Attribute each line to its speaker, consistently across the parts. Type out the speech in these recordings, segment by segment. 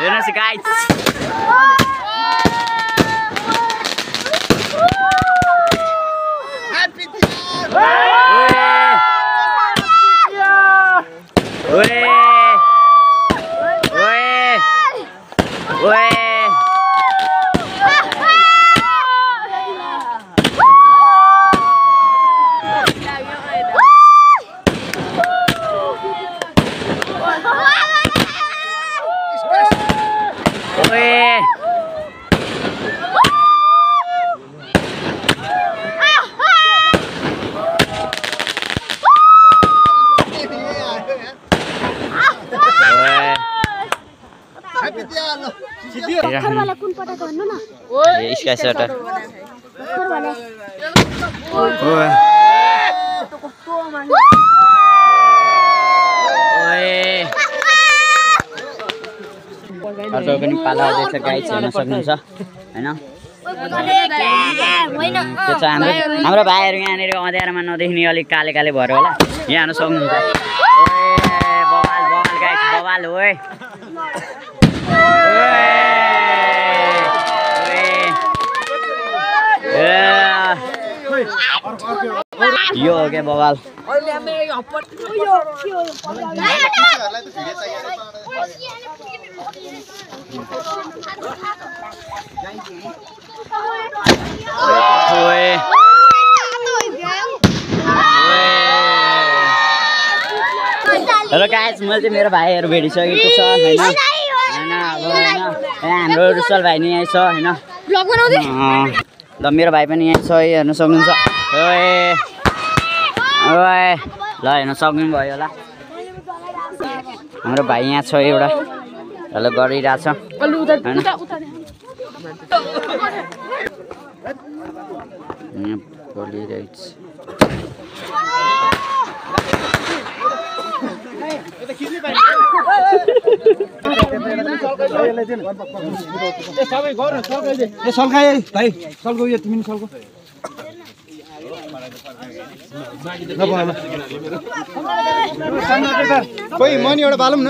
Speaker 1: Here's the guys. Iskai sota. Arto पनि पाला हुँदैछ गाइस हेर्न सक्नुहुन्छ हैन त्यो चाहिँ हाम्रो भाइहरु यहाँनेर अँध्यारोमा नदेख्ने अलिक काले काले भएर होला यहाँ हेर्न सक्नुहुन्छ बवाल बवाल गाइस बवाल ओए यो हो क्या बवाल हेलो गाइस मैले चाहिँ मेरो भाइहरु भेटिसकेको छ हैन हाम्रो रुसल भाइ नि यही छ हैन ब्लग बनाउँदै ल मेरो भाइ पनि यही छ हेर्न सक्नुहुन्छ ओए ओए ल हेर्न सक्नु भयो होला हाम्रो भाइ यहाँ छ एउटा ल गरिरहेछ हैन बोलिरहेछ
Speaker 2: कोही मनी एउटा बालौँ न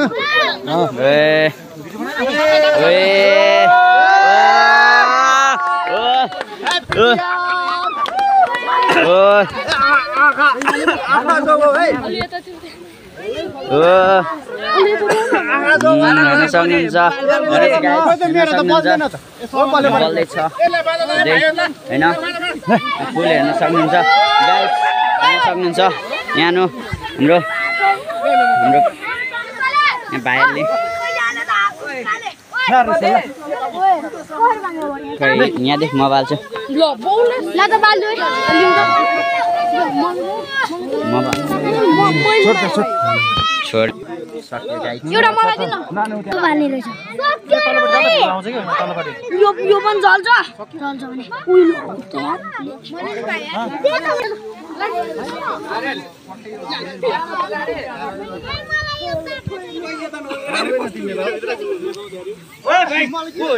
Speaker 1: हेर्न सक्नुहुन्छ बल्दैछ हैन फुल हेर्न सक्नुहुन्छ गाइस हेर्न सक्नुहुन्छ यहाँ हाम्रो भाइहरुले यहाँ देख मोबाइल छ छोड
Speaker 3: एउटा मलाई दिनु बाल्ने रहेछ यो पनि जल्छ जल्छ भने उइलो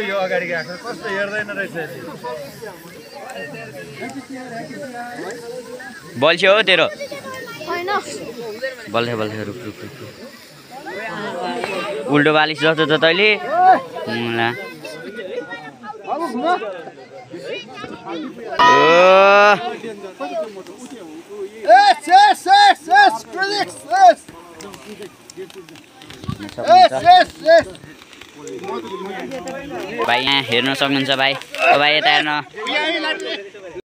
Speaker 2: यो अगाडि गएको कस्तो हेर्दैन रहेछ
Speaker 1: बल्छ हो तेरो बल्छ रुक उल्टो बालिस जस्तो त तैले भाइ यहाँ हेर्न सक्नुहुन्छ भाइ यता हेर्न